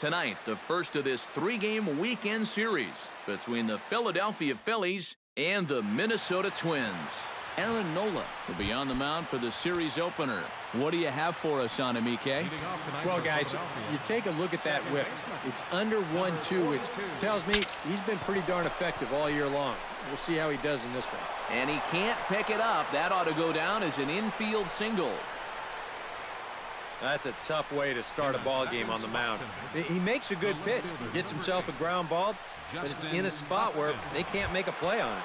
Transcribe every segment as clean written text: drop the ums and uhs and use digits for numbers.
Tonight, the first of this three-game weekend series between the Philadelphia Phillies and the Minnesota Twins. Aaron Nola will be on the mound for the series opener. What do you have for us on him, EK? Well, guys, you take a look at that whip. It's under 1-2, which tells me he's been pretty darn effective all year long. We'll see how he does in this one. And he can't pick it up. That ought to go down as an infield single. That's a tough way to start a ball game on the mound. He makes a good pitch, gets himself a ground ball, but it's in a spot where they can't make a play on it.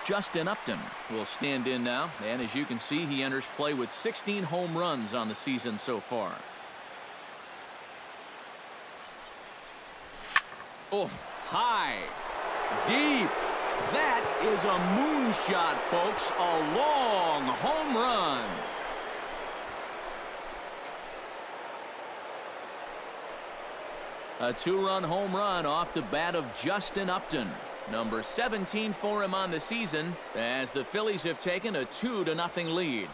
Justin Upton will stand in now, and as you can see, he enters play with 16 home runs on the season so far. Oh, high, deep. That is a moonshot, folks. A long home run. A two-run home run off the bat of Justin Upton. Number 17 for him on the season as the Phillies have taken a 2-0 lead.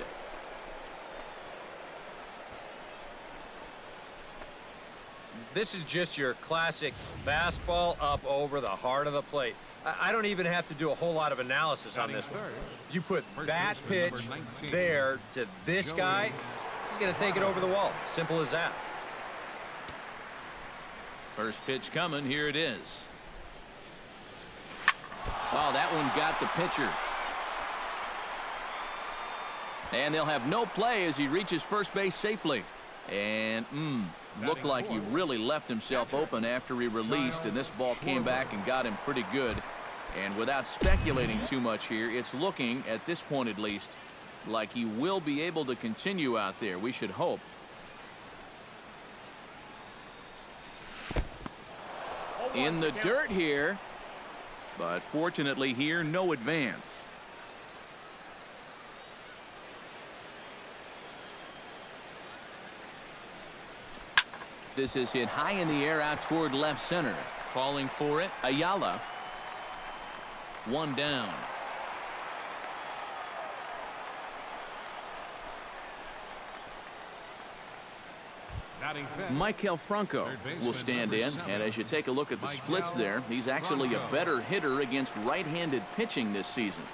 This is just your classic fastball up over the heart of the plate. I don't even have to do a whole lot of analysis on this one. If you put that pitch there to this guy, he's going to take it over the wall. Simple as that. First pitch coming. Here it is. Oh, that one got the pitcher. And they'll have no play as he reaches first base safely. And looked like he really left himself open after he released, and this ball came back and got him pretty good. And without speculating too much here, it's looking, at this point at least, like he will be able to continue out there. We should hope. In the dirt here, but fortunately here, no advance. This is hit high in the air out toward left center. Calling for it, Ayala. One down. Maikel Franco will stand in, and as you take a look at the splits there, he's actually a better hitter against right-handed pitching this season.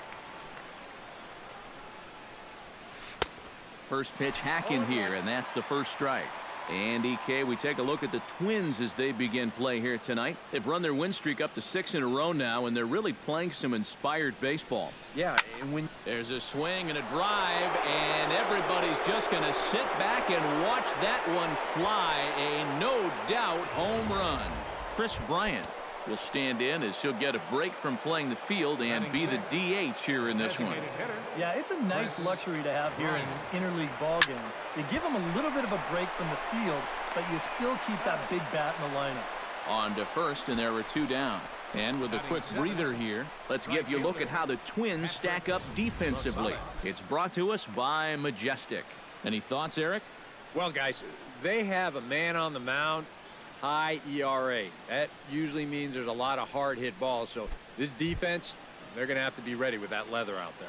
First pitch hack in here, and that's the first strike. And EK, we take a look at the Twins as they begin play here tonight. They've run their win streak up to 6 in a row now, and they're really playing some inspired baseball. Yeah, and when there's a swing and a drive, and everybody's just going to sit back and watch that one fly. A no doubt home run. Chris Bryant will stand in as he'll get a break from playing the field and be the DH here in this one. Yeah, it's a nice luxury to have here in an interleague ball game. They give him a little bit of a break from the field, but you still keep that big bat in the lineup. On to first, and there were two down. And with a quick breather here, let's give you a look at how the Twins stack up defensively. It's brought to us by Majestic. Any thoughts, Eric? Well, guys, they have a man on the mound, high ERA. That usually means there's a lot of hard hit balls. So this defense, they're going to have to be ready with that leather out there.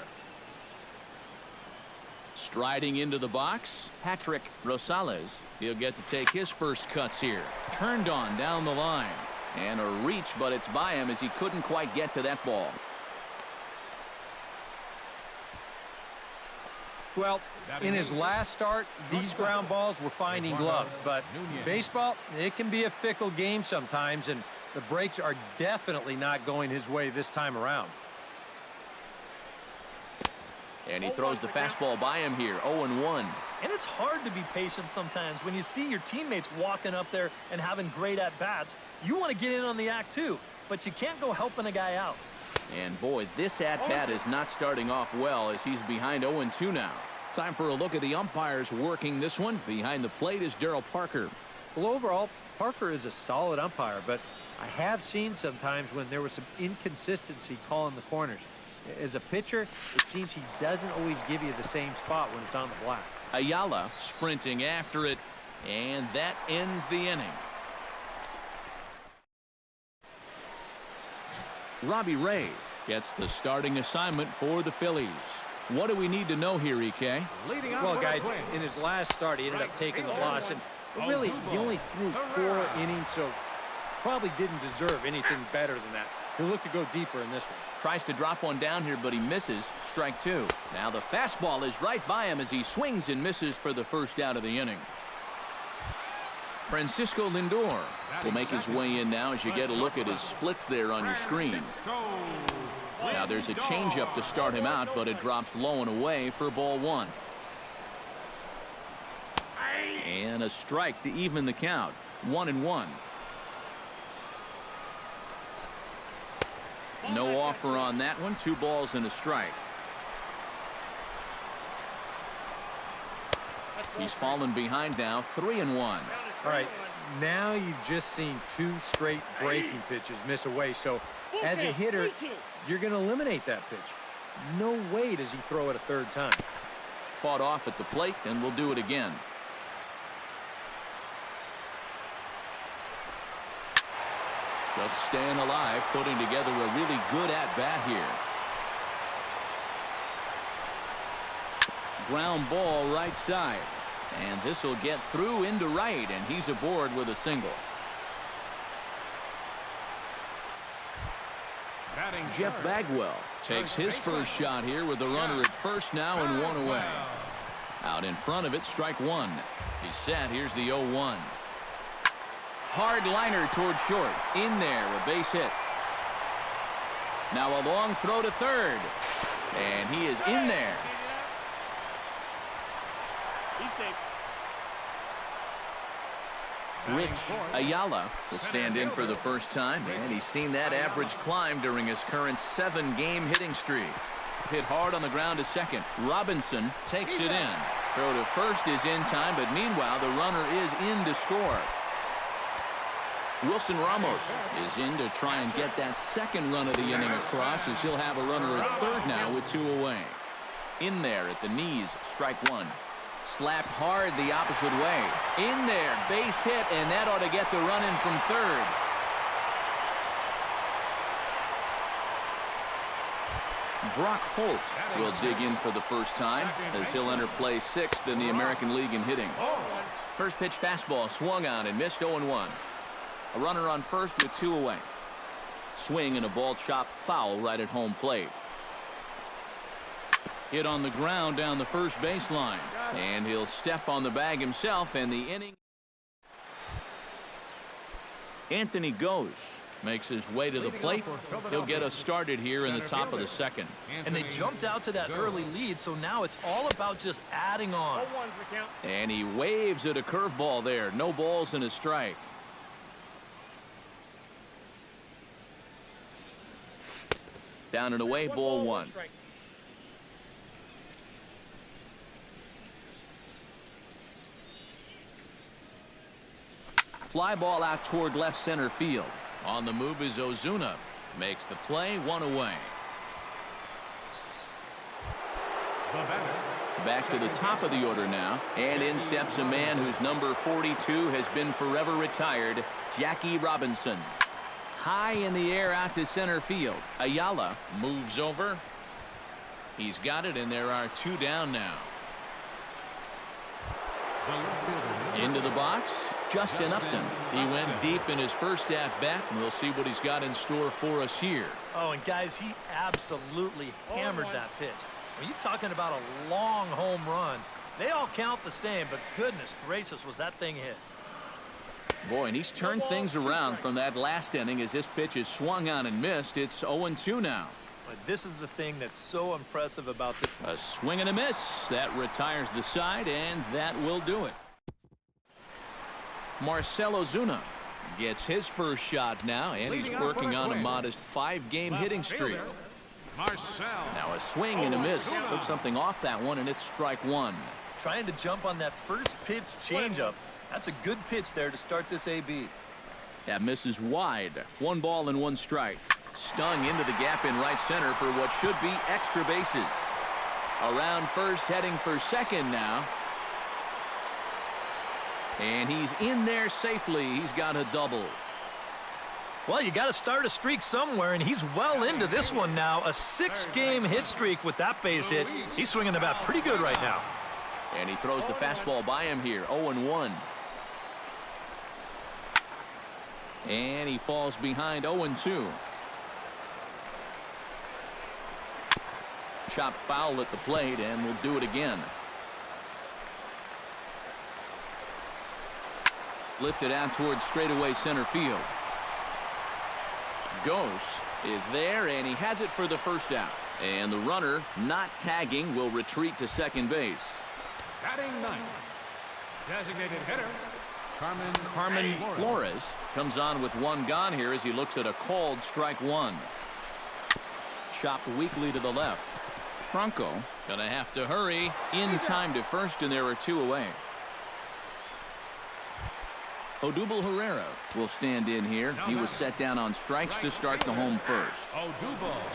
Striding into the box, Patrick Rosales. He'll get to take his first cuts here. Turned on down the line. And a reach, but it's by him as he couldn't quite get to that ball. Well, in his last start, these ground balls were finding gloves, but baseball, it can be a fickle game sometimes, and the breaks are definitely not going his way this time around. And he throws the fastball by him here, 0-1. And it's hard to be patient sometimes when you see your teammates walking up there and having great at-bats. You want to get in on the act too, but you can't go helping a guy out. And boy, this at-bat is not starting off well as he's behind 0-2 now. Time for a look at the umpires working this one. Behind the plate is Darryl Parker. Well, overall, Parker is a solid umpire, but I have seen sometimes when there was some inconsistency calling the corners. As a pitcher, it seems he doesn't always give you the same spot when it's on the black. Ayala sprinting after it, and that ends the inning. Robbie Ray gets the starting assignment for the Phillies. What do we need to know here, EK? Well, guys, in his last start, he ended up taking the loss, and But really, he only threw 4 innings, so probably didn't deserve anything better than that. He'll look to go deeper in this one. Tries to drop one down here, but he misses. Strike 2. Now the fastball is right by him as he swings and misses for the first out of the inning. Francisco Lindor will make his way in now as you get a look at his splits there on your screen. Now there's a changeup to start him out, but it drops low and away for ball 1. And a strike to even the count. 1-1. No offer on that one. 2 balls and a strike. He's fallen behind now. 3-1. All right, now you've just seen 2 straight breaking pitches miss away. So as a hitter, you're going to eliminate that pitch. No way does he throw it a 3rd time. Fought off at the plate, and we'll do it again. Just staying alive, putting together a really good at-bat here. Ground ball right side. And this will get through into right, and he's aboard with a single. Jeff Bagwell takes his first shot here with the runner at first now and 1 away. Out in front of it, strike 1. He's set. Here's the 0-1. Hard liner toward short. In there, a base hit. Now a long throw to third. And he is in there. He's safe. Rich Ayala will stand in for the first time, and he's seen that average climb during his current 7-game hitting streak. Hit hard on the ground to second. Robinson takes it in. Throw to first is in time, but meanwhile the runner is in to score. Wilson Ramos is in to try and get that second run of the inning across, as he'll have a runner at third now with 2 away. In there at the knees, strike 1. Slapped hard the opposite way. In there, base hit, and that ought to get the run in from third. Brock Holt will dig in for the first time as he'll enter play 6th in the American League in hitting. First pitch fastball swung on and missed. 0-1. A runner on first with 2 away. Swing and a ball chopped foul right at home plate. Hit on the ground down the first baseline, and he'll step on the bag himself, and the inning. Anthony goes. Makes his way to the plate. He'll get us started here in the top of the 2nd. And they jumped out to that early lead, so now it's all about just adding on. And he waves at a curveball there. No balls and a strike. Down and away, ball 1. Fly ball out toward left center field. On the move is Ozuna. Makes the play. 1 away. Back to the top of the order now. And in steps a man whose number 42 has been forever retired, Jackie Robinson. High in the air out to center field. Ayala moves over. He's got it, and there are 2 down now. Into the box, Justin Upton. He went deep in his first at-bat, and we'll see what he's got in store for us here. Oh, and guys, he absolutely hammered that pitch. When you're talking about a long home run, they all count the same, but goodness gracious, was that thing hit. Boy, and he's turned things around from that last inning as this pitch is swung on and missed. It's 0-2 now. But this is the thing that's so impressive about this. A swing and a miss. That retires the side, and that will do it. Marcell Ozuna gets his first shot now, and he's working on a modest 5-game hitting streak. Now a swing and a miss. Took something off that one, and it's strike 1. Trying to jump on that first pitch changeup. That's a good pitch there to start this AB. That misses wide. 1 ball and 1 strike. Stung into the gap in right center for what should be extra bases. Around first, heading for second now. And he's in there safely. He's got a double. Well, you got to start a streak somewhere, and he's well into this one now. A 6-game hit streak with that base hit. He's swinging the bat pretty good right now. And he throws the fastball by him here. 0-1. And he falls behind 0-2. Chopped foul at the plate, and we'll do it again. Lifted out towards straightaway center field. Gose is there, and he has it for the first out. And the runner, not tagging, will retreat to second base. Batting ninth, designated hitter, Carmen Flores comes on with one gone here as he looks at a called strike one. Chopped weakly to the left. Franco gonna have to hurry in time to first, and there are two away. Odubel Herrera will stand in here. He was set down on strikes to start the home first.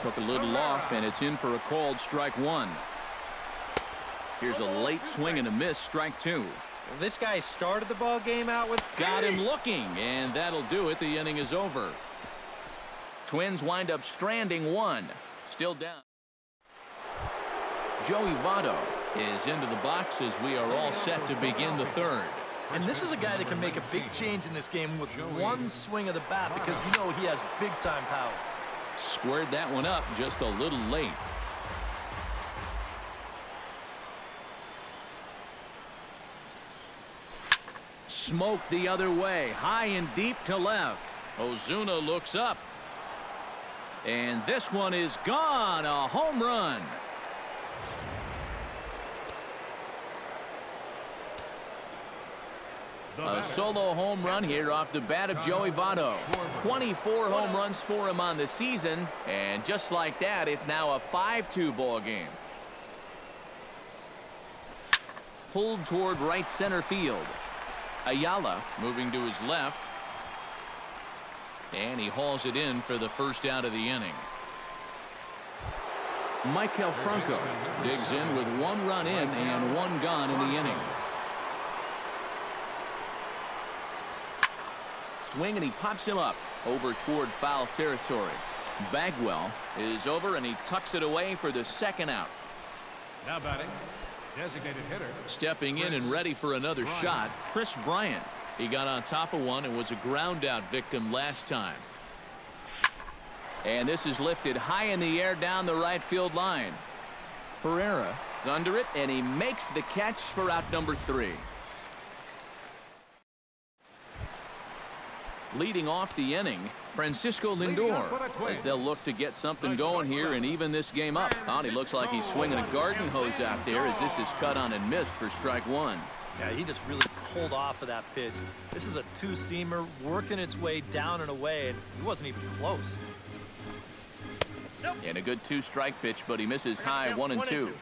Took a little off, and it's in for a called strike one. Here's a late swing and a miss, strike two. Well, this guy started the ball game out with... Got him looking, and that'll do it. The inning is over. Twins wind up stranding one. Still down. Joey Votto is into the box as we are all set to begin the third. And this is a guy that can make a big change in this game with one swing of the bat, because you know he has big-time power. Squared that one up just a little late. Smoke the other way, high and deep to left. Ozuna looks up. And this one is gone, a home run. A solo home run here off the bat of Joey Votto. 24 home runs for him on the season, and just like that, it's now a 5-2 ball game. Pulled toward right center field. Ayala moving to his left, and he hauls it in for the first out of the inning. Michael Franco digs in with one run in and one gone in the inning. Swing, and he pops him up over toward foul territory. Bagwell is over, and he tucks it away for the second out. Now batting, designated hitter. Stepping in and ready for another shot, Chris Bryant. He got on top of one and was a ground out victim last time. And this is lifted high in the air down the right field line. Herrera is under it, and he makes the catch for out number 3. Leading off the inning, Francisco Lindor, as they'll look to get something going here and even this game up. Oh, he looks like he's swinging a garden hose out there as this is cut on and missed for strike one. Yeah, he just really pulled off of that pitch. This is a two-seamer working its way down and away, and he wasn't even close. And a good two-strike pitch, but he misses high 1-2. A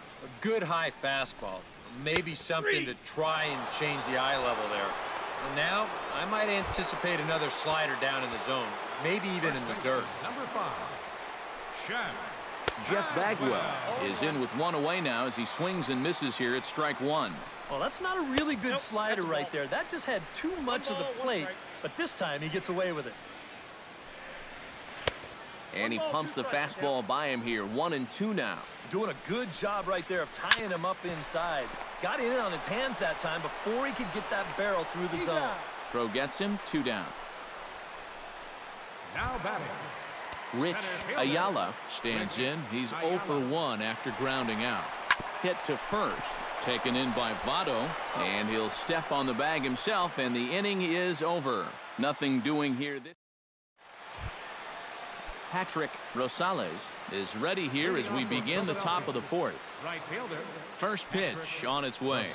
good high fastball. Maybe something to try and change the eye level there. And now I might anticipate another slider down in the zone, maybe even in the dirt. Number 5, Jeff Bagwell is in with one away now as he swings and misses here at strike one. Well, that's not a really good slider right there. That just had too much of the plate, but this time he gets away with it. And he pumps the fastball by him here, 1-2 now. Doing a good job right there of tying him up inside. Got in on his hands that time before he could get that barrel through the zone. Throw gets him, 2 down. now batting. Rich Ayala stands in. He's 0 for 1 after grounding out. Hit to first, taken in by Votto, and he'll step on the bag himself, and the inning is over. Nothing doing here. Patrick Rosales is ready here as we begin the top of the fourth. First pitch on its way.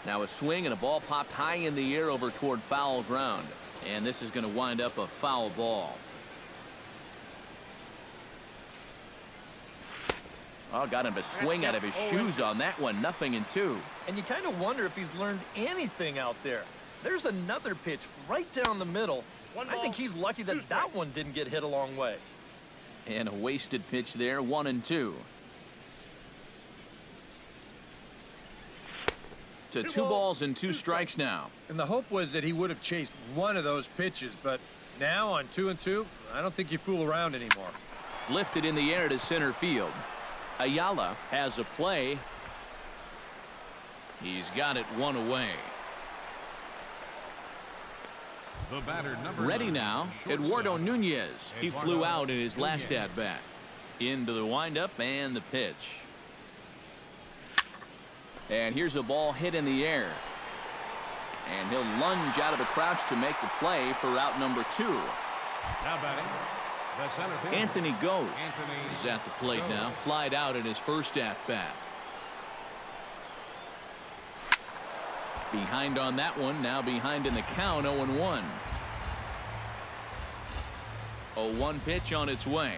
Now a swing and a ball popped high in the air over toward foul ground. And this is going to wind up a foul ball. Oh, got him to swing out of his shoes on that one. 0-2. And you kind of wonder if he's learned anything out there. There's another pitch right down the middle. I think he's lucky that that one didn't get hit a long way. And a wasted pitch there, 1-2. To 2 balls and 2 strikes now. And the hope was that he would have chased one of those pitches, but now on 2-2, I don't think you fool around anymore. Lifted in the air to center field. Ayala has a play. He's got it 1 away. The batter, number Ready 9, now, shortstop. Eduardo Nunez. He Eduardo flew out in his last Nunez. at-bat. Into the windup and the pitch. And here's a ball hit in the air. And he'll lunge out of the crouch to make the play for out number 2. Now batting, the center fielder. Anthony Gose Anthony is at the plate Gose. now. Flied out in his first at-bat. Behind on that one. Now behind in the count, 0-1. 0-1 pitch on its way.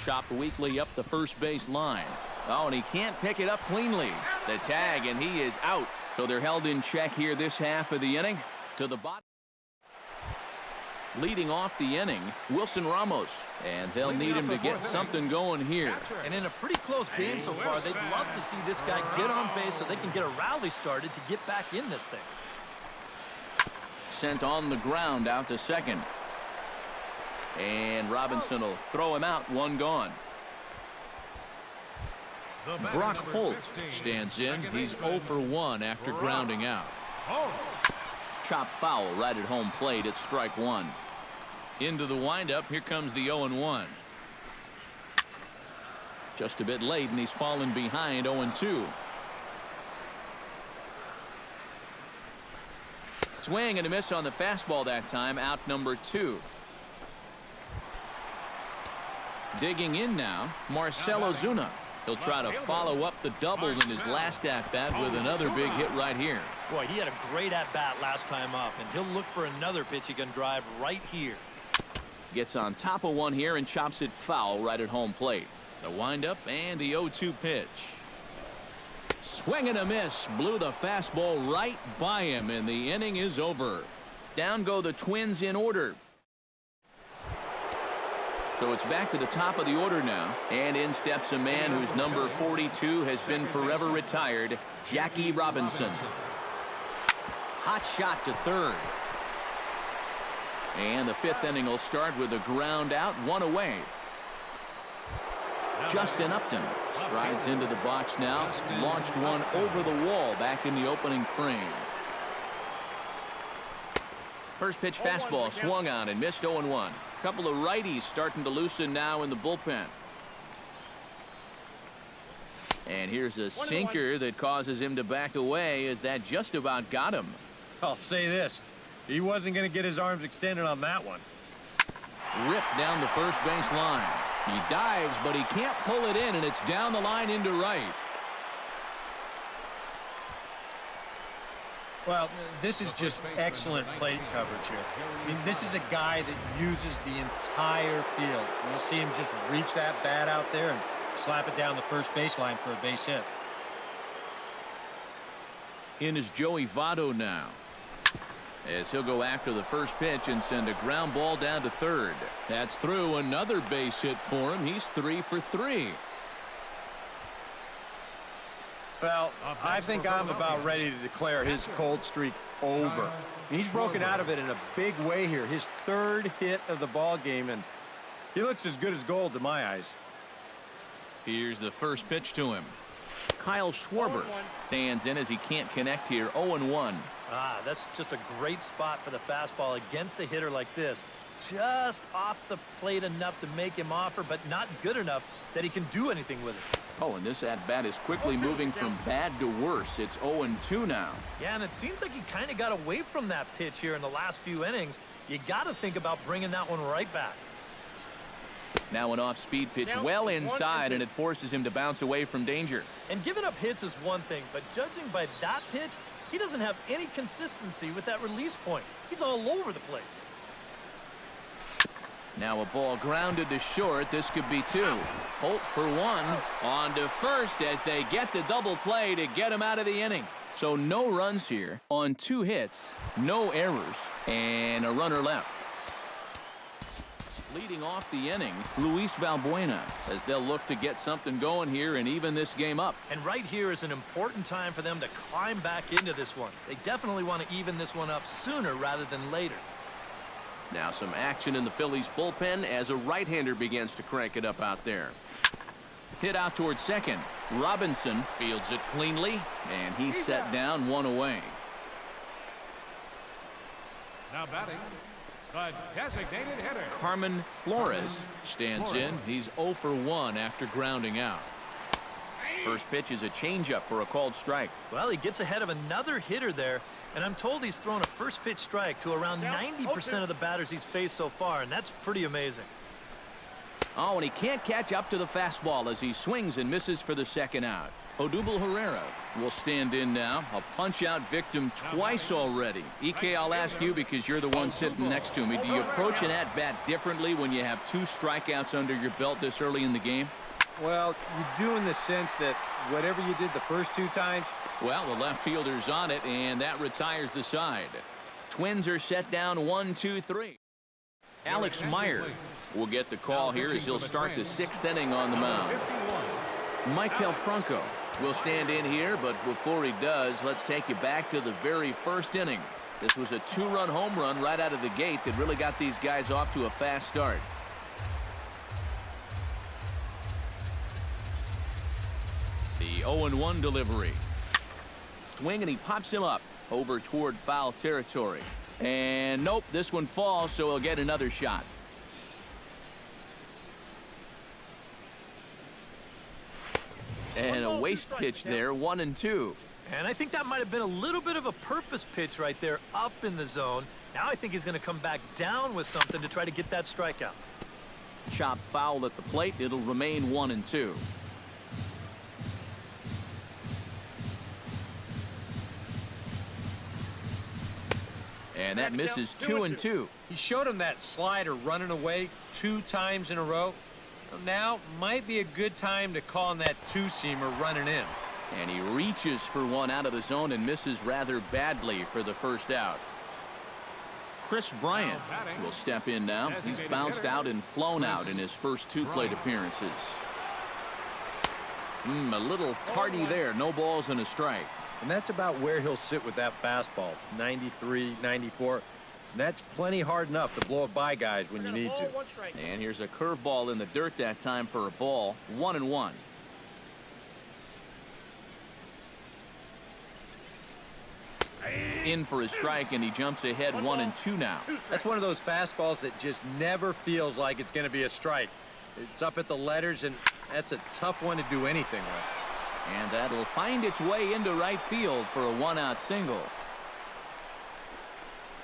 Chopped weakly up the first base line. Oh, and he can't pick it up cleanly. The tag, and he is out. So they're held in check here this half of the inning. To the bottom. Leading off the inning, Wilson Ramos. And they'll need him to get something going here. And in a pretty close game so far, they'd love to see this guy get on base so they can get a rally started to get back in this thing. Sent on the ground out to second. And Robinson will throw him out, one gone. The batter, Brock number Holt 15, stands in. second He's baseman. 0 for 1 after Brock grounding out. Holt. Chop foul right at home plate at strike 1. Into the windup. Here comes the 0-1. Just a bit late, and he's fallen behind 0-2. Swing and a miss on the fastball that time. Out number 2. Digging in now, Marcelo Zuna. He'll try to follow up the double in his last at-bat with another big hit right here. Boy, he had a great at-bat last time up, and he'll look for another pitch he can drive right here. Gets on top of one here and chops it foul right at home plate. The windup and the 0-2 pitch. Swing and a miss. Blew the fastball right by him, and the inning is over. Down go the Twins in order. So it's back to the top of the order now. And in steps a man whose number 42 has been forever retired, Jackie Robinson. Hot shot to third. And the 5th inning will start with a ground out, 1 away. Justin Upton strides into the box now. Launched one over the wall back in the opening frame. First pitch fastball swung on and missed 0-1. Couple of righties starting to loosen now in the bullpen. And here's a sinker that causes him to back away as that just about got him. I'll say this. He wasn't going to get his arms extended on that one. Ripped down the first base line. He dives, but he can't pull it in, and it's down the line into right. Well, this is just excellent plate coverage here. I mean, this is a guy that uses the entire field. You'll see him just reach that bat out there and slap it down the first baseline for a base hit. In is Joey Votto now, as he'll go after the first pitch and send a ground ball down to third. That's through. Another base hit for him. He's 3 for 3. Well, I think I'm about ready to declare his cold streak over. He's broken out of it in a big way here. His 3rd hit of the ball game, and he looks as good as gold to my eyes. Here's the first pitch to him. Kyle Schwarber stands in as he can't connect here. 0-1. That's just a great spot for the fastball against a hitter like this. Just off the plate enough to make him offer, but not good enough that he can do anything with it. Oh, and this at-bat is quickly moving from bad to worse. It's 0-2 now. Yeah, and it seems like he kind of got away from that pitch here in the last few innings. You got to think about bringing that one right back. Now an off-speed pitch well inside, and it forces him to bounce away from danger. And giving up hits is one thing, but judging by that pitch, he doesn't have any consistency with that release point. He's all over the place. Now a ball grounded to short. This could be 2. Holt for 1. On to first as they get the double play to get him out of the inning. So no runs here on 2 hits, no errors, and a runner left. Leading off the inning, Luis Valbuena, as they'll look to get something going here and even this game up. And right here is an important time for them to climb back into this one. They definitely want to even this one up sooner rather than later. Now some action in the Phillies bullpen as a right-hander begins to crank it up out there. Hit out towards second. Robinson fields it cleanly, and he's set down 1 away. Now batting, the designated hitter. Carmen Flores stands in. He's 0 for 1 after grounding out. First pitch is a changeup for a called strike. Well, he gets ahead of another hitter there, and I'm told he's thrown a first pitch strike to around 90% of the batters he's faced so far, and that's pretty amazing. Oh, and he can't catch up to the fastball as he swings and misses for the second out. Odubel Herrera will stand in now. A punch-out victim twice already. EK, I'll ask you because you're the one sitting next to me. Do you approach an at-bat differently when you have 2 strikeouts under your belt this early in the game? Well, you do in the sense that whatever you did the first 2 times. Well, the left fielder's on it, and that retires the side. Twins are set down 1-2-3. Alex Meyer will get the call here as he'll start the 6th inning on the mound. Michael Franco will stand in here, but before he does, let's take you back to the very first inning. This was a 2-run home run right out of the gate that really got these guys off to a fast start. The 0-1 delivery. Swing, and he pops him up over toward foul territory. And nope, this one falls, so he'll get another shot. And a waste pitch there, 1-2. And I think that might have been a little bit of a purpose pitch right there up in the zone. Now I think he's going to come back down with something to try to get that strikeout. Chop foul at the plate. It'll remain 1-2. And that misses 2-2. He showed him that slider running away 2 times in a row. Now might be a good time to call on that 2-seamer running in. And he reaches for one out of the zone and misses rather badly for the first out. Chris Bryant will step in now. He's bounced out and flown out in his first 2 plate appearances. A little tardy there. No balls and a strike. And that's about where he'll sit with that fastball. 93, 94. And that's plenty hard enough to blow it by guys when you need to. And here's a curveball in the dirt that time for a ball. 1-1. In for a strike, and he jumps ahead 1-2 now. That's one of those fastballs that just never feels like it's going to be a strike. It's up at the letters, and that's a tough one to do anything with. And that'll find its way into right field for a 1-out single.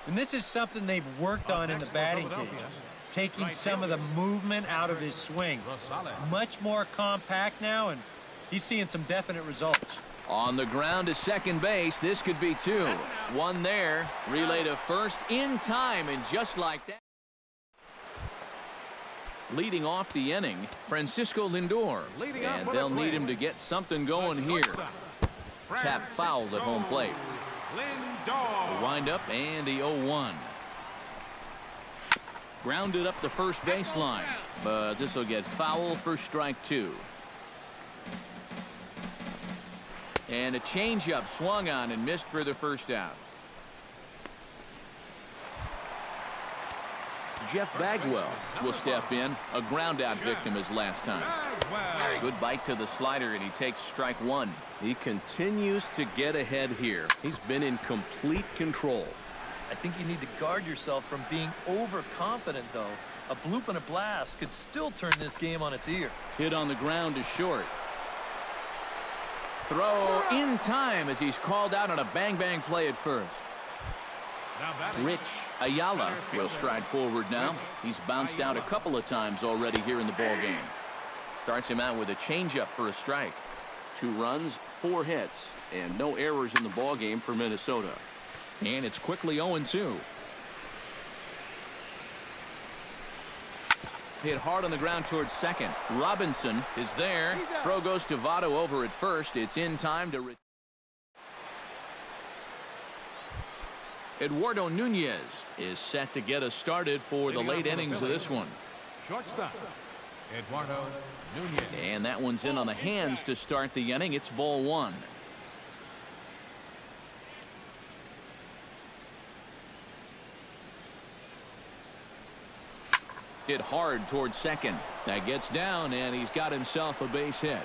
And this is something they've worked on in the batting cages, taking some of the movement out of his swing. Much more compact now, and he's seeing some definite results. On the ground to second base. This could be 2. One there. Relay to first in time, and just like that. Leading off the inning, Francisco Lindor. And they'll need him to get something going here. Tap fouled at home plate. The windup and the 0-1. Grounded up the first baseline, but this will get foul for strike 2. And a changeup swung on and missed for the first out. Jeff Bagwell will step in. A ground out victim as last time. Good bite to the slider, and he takes strike 1. He continues to get ahead here. He's been in complete control. I think you need to guard yourself from being overconfident, though. A bloop and a blast could still turn this game on its ear. Hit on the ground to short. Throw in time as he's called out on a bang-bang play at first. Rich Ayala will stride forward now. He's bounced out a couple of times already here in the ball game. Starts him out with a changeup for a strike. 2 runs, 4 hits, and no errors in the ball game for Minnesota. And it's quickly 0-2. Hit hard on the ground towards second. Robinson is there. Throw goes to Votto over at first. It's in time to... Eduardo Nunez is set to get us started for the late innings of this one. Shortstop, Eduardo Nunez. And that one's in on the hands to start the inning. It's ball 1. Hit hard towards second. That gets down, and he's got himself a base hit.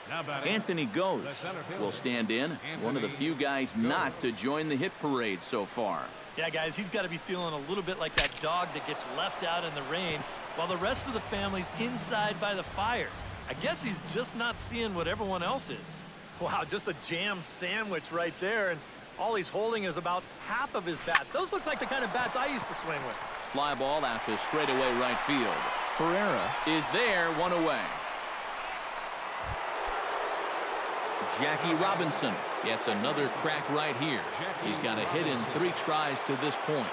Now batting, Anthony the Goes center fielder, will stand in. One of the few guys not to join the hit parade so far. Yeah, guys, he's got to be feeling a little bit like that dog that gets left out in the rain while the rest of the family's inside by the fire. I guess he's just not seeing what everyone else is. Wow, just a jam sandwich right there, and all he's holding is about half of his bat. Those look like the kind of bats I used to swing with. Fly ball out to straightaway right field. Herrera is there, one away. Jackie Robinson gets another crack right here. He's got a hit in 3 tries to this point.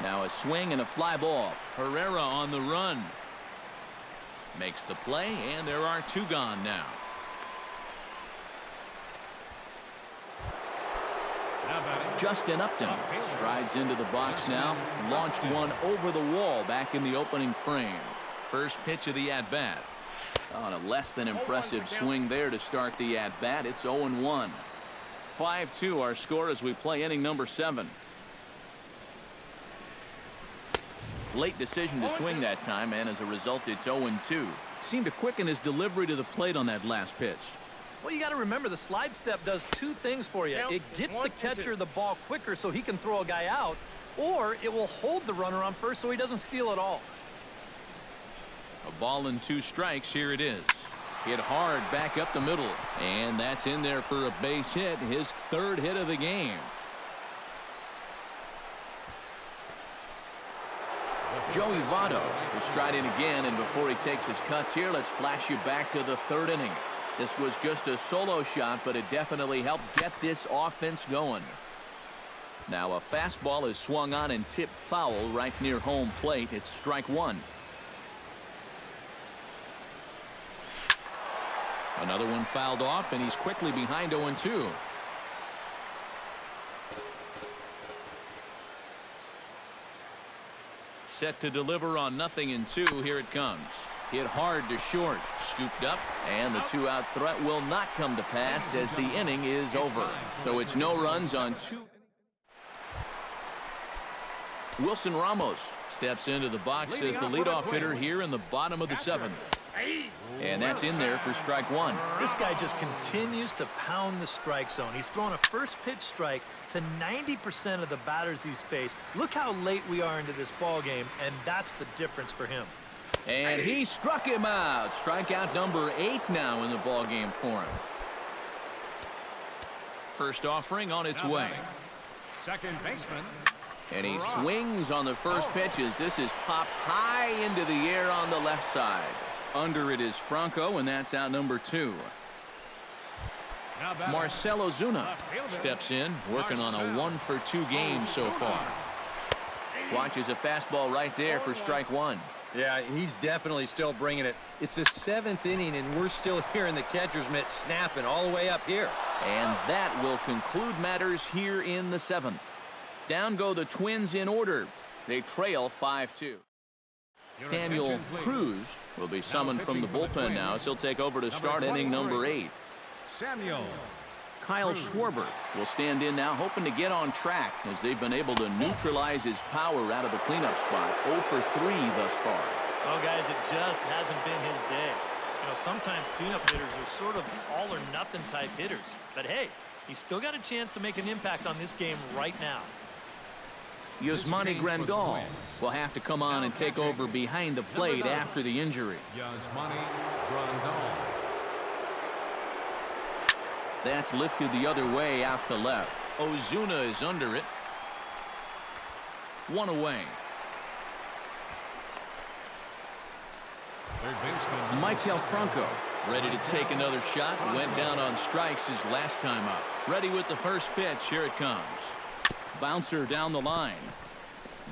Now a swing and a fly ball. Herrera on the run. Makes the play, and there are 2 gone now. now batting, Justin Upton strides into the box now. Launched one over the wall back in the opening frame. First pitch of the at-bat. On a less than impressive swing there to start the at-bat. It's 0-1. 5-2 our score as we play inning number 7. Late decision to swing that time, and as a result it's 0-2. Seemed to quicken his delivery to the plate on that last pitch. Well, you got to remember the slide step does 2 things for you. It gets the catcher the ball quicker so he can throw a guy out, or it will hold the runner on first so he doesn't steal it all. A ball and 2 strikes. Here it is. Hit hard back up the middle, and that's in there for a base hit, his 3rd hit of the game. Joey Votto will stride in again, and before he takes his cuts here, let's flash you back to the 3rd inning. This was just a solo shot, but it definitely helped get this offense going. Now a fastball is swung on and tipped foul right near home plate. It's strike 1. Another one fouled off, and he's quickly behind 0-2. Set to deliver on 0-2. Here it comes. Hit hard to short. Scooped up, and the 2-out threat will not come to pass as the inning is over. So it's no runs on 2. Wilson Ramos steps into the box as the leadoff hitter here in the bottom of the 7th. And that's in there for strike 1. This guy just continues to pound the strike zone. He's thrown a first pitch strike to 90% of the batters he's faced. Look how late we are into this ball game, and that's the difference for him. And he struck him out. Strikeout number 8 now in the ball game for him. First offering on its way. second baseman, And he swings on the first pitch as this is popped high into the air on the left side. Under it is Franco, and that's out number 2. now batting, Marcell Ozuna steps in, working on a 1-for-2 game so far. Watches a fastball right there for strike 1. Yeah, he's definitely still bringing it. It's the 7th inning, and we're still hearing the catcher's mitt snapping all the way up here. And that will conclude matters here in the 7th. Down go the Twins in order. They trail 5-2. Samuel Cruz will be summoned from the bullpen now as he'll take over to start inning number 8. Samuel, Kyle Schwarber will stand in now, hoping to get on track as they've been able to neutralize his power out of the cleanup spot. 0 for 3 thus far. Oh, guys, it just hasn't been his day. You know, sometimes cleanup hitters are sort of all or nothing type hitters. But hey, he's still got a chance to make an impact on this game right now. Yasmani Grandal will have to come on and take over behind the plate after the injury. Yasmani Grandal, That's lifted the other way out to left. Ozuna is under it. 1 away. third baseman, Michael Franco ready to take another shot. Went down on strikes his last time up. Ready with the first pitch. Here it comes. Bouncer down the line.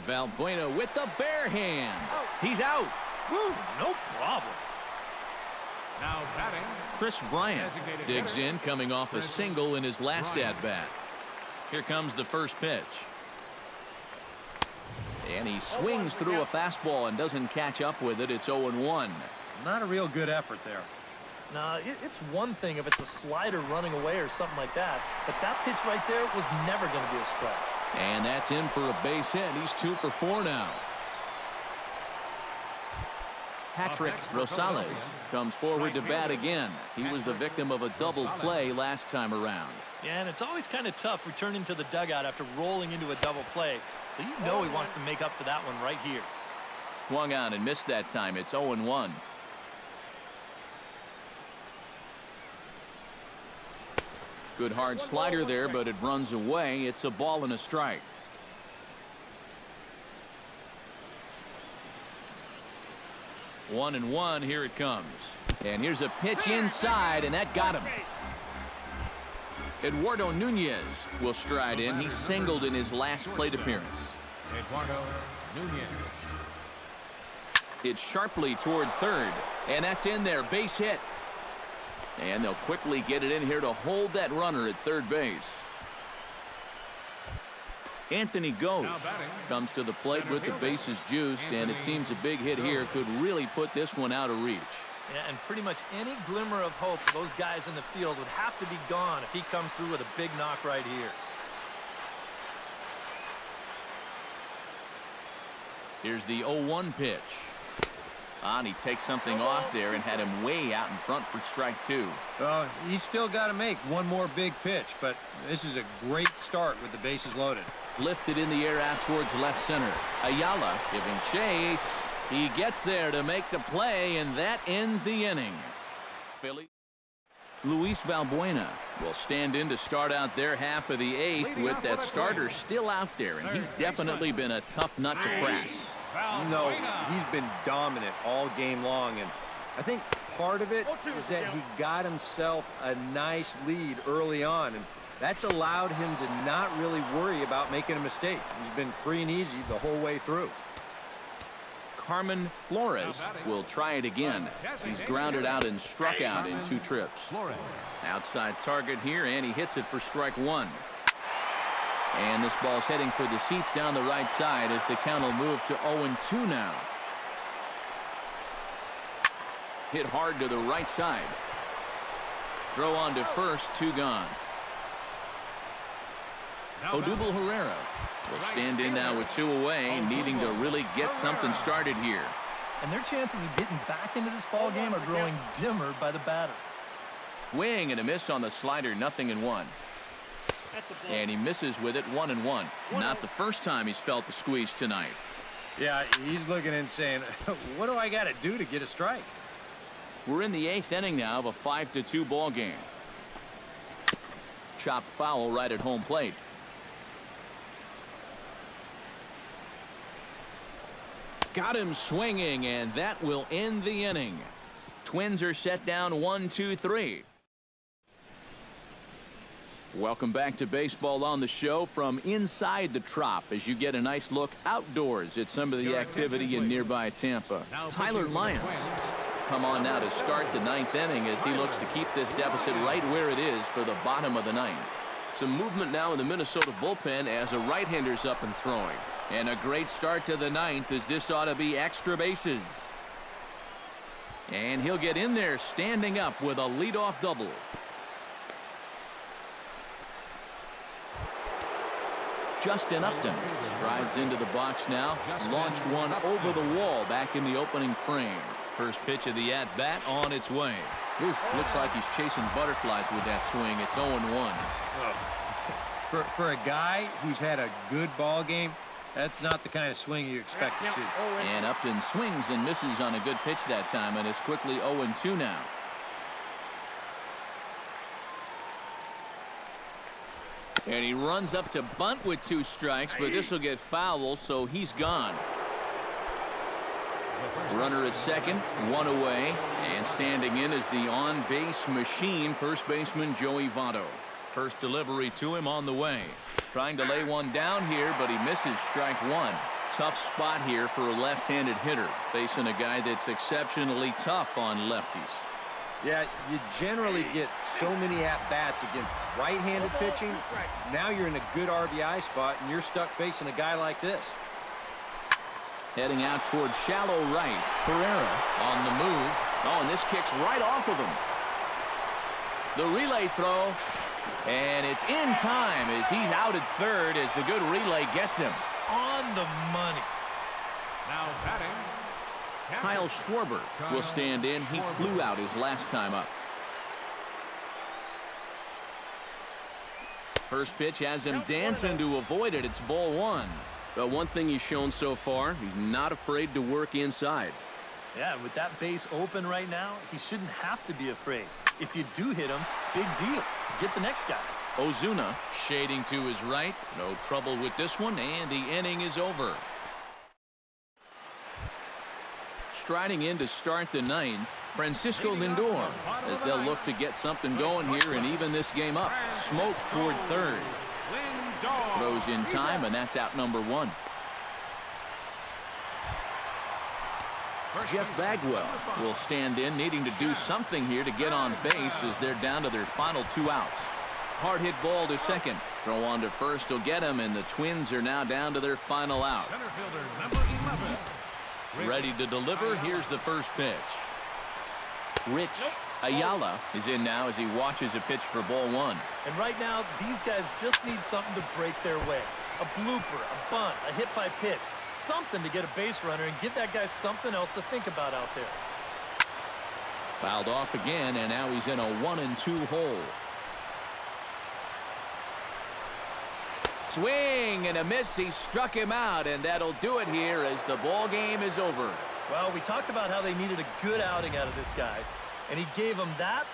Valbuena with the bare hand. He's out. Woo, no problem. now batting, Chris Bryant digs in, coming off a single in his last at-bat. Here comes the first pitch. And he swings through a fastball and doesn't catch up with it. It's 0-1. Not a real good effort there. Nah, it's one thing if it's a slider running away or something like that, but that pitch right there was never going to be a strike. And that's in for a base hit. He's 2 for 4 now. Patrick Rosales comes forward to bat again. He was the victim of a double play last time around. Yeah, and it's always kind of tough returning to the dugout after rolling into a double play. So you know he wants to make up for that one right here. Swung on and missed that time. It's 0-1. Good hard slider there, but it runs away. It's a ball and a strike. 1-1. Here it comes. And here's a pitch inside, and that got him. Eduardo Nunez will stride in. He singled in his last plate appearance. Eduardo Nunez. It's sharply toward third, and that's in there. Base hit. And they'll quickly get it in here to hold that runner at third base. Anthony Goes comes to the plate with the bases juiced, and it seems a big hit here could really put this one out of reach. Yeah, and pretty much any glimmer of hope for those guys in the field would have to be gone if he comes through with a big knock right here. Here's the 0-1 pitch. And he takes something off there and had him way out in front for strike two. He's still got to make one more big pitch, but this is a great start with the bases loaded. Lifted in the air out towards left center. Ayala giving chase. He gets there to make the play, and that ends the inning. Phillies. Luis Valbuena will stand in to start out their half of the eighth with that starter still out there, and he's definitely been a tough nut to crack. No, he's been dominant all game long, and I think part of it is that he got himself a nice lead early on, and that's allowed him to not really worry about making a mistake. He's been free and easy the whole way through. Carmen Flores will try it again. He's grounded out and struck out in 2 trips. Outside target here, and he hits it for strike one. And this ball's heading for the seats down the right side as the count will move to 0-2 now. Hit hard to the right side. Throw on to first, 2 gone. Odubel Herrera will stand in now with 2 away, needing to really get something started here. And their chances of getting back into this ball game are growing dimmer by the batter. Swing and a miss on the slider, 0-1. And he misses with it, 1-1. Not the first time he's felt the squeeze tonight. Yeah, he's looking and saying, what do I got to do to get a strike? We're in the 8th inning now of a 5-2 ball game. Chopped foul right at home plate. Got him swinging, and that will end the inning. Twins are set down 1-2-3. Welcome back to baseball on the show from inside the Trop as you get a nice look outdoors at some of the activity in nearby Tampa. Tyler Lyons come on now to start the 9th inning as he looks to keep this deficit right where it is for the bottom of the 9th. Some movement now in the Minnesota bullpen as a right-hander's up and throwing. And a great start to the 9th as this ought to be extra bases. And he'll get in there standing up with a leadoff double. Justin Upton strides into the box now. Launched one over the wall back in the opening frame. First pitch of the at-bat on its way. Oof, looks like he's chasing butterflies with that swing. It's 0-1. For a guy who's had a good ball game, that's not the kind of swing you expect to see. And Upton swings and misses on a good pitch that time, and it's quickly 0-2 now. And he runs up to bunt with 2 strikes, but this will get foul, so he's gone. Runner at second, 1 away, and standing in is the on-base machine, first baseman Joey Votto. First delivery to him on the way. Trying to lay one down here, but he misses strike 1. Tough spot here for a left-handed hitter, facing a guy that's exceptionally tough on lefties. Yeah, you generally get so many at-bats against right-handed pitching. Now you're in a good RBI spot, and you're stuck facing a guy like this. Heading out towards shallow right. Herrera on the move. Oh, and this kicks right off of him. The relay throw. And it's in time as he's out at third as the good relay gets him. On the money. Now batting, Kyle Schwarber will stand in. He flew out his last time up. First pitch has him dancing to avoid it. It's ball one. But one thing he's shown so far, he's not afraid to work inside. Yeah, with that base open right now, he shouldn't have to be afraid. If you do hit him, big deal. Get the next guy. Ozuna shading to his right. No trouble with this one, and the inning is over. Striding in to start the ninth, Francisco Lindor, as they'll look to get something going here and even this game up. Smoke toward third. Throws in time, and that's out number one. Jeff Bagwell will stand in, needing to do something here to get on base as they're down to their final 2 outs. Hard hit ball to second. Throw on to first will get him, and the Twins are now down to their final out. Center fielder number 11. Ready to deliver. Here's the first pitch. Rich Ayala is in now as he watches a pitch for ball one. And right now, these guys just need something to break their way. A blooper, a bunt, a hit by pitch. Something to get a base runner and give that guy something else to think about out there. Fouled off again, and now he's in a 1-2 hole. Swing and a miss. He struck him out, and that'll do it here as the ball game is over. Well, we talked about how they needed a good outing out of this guy, and he gave them that.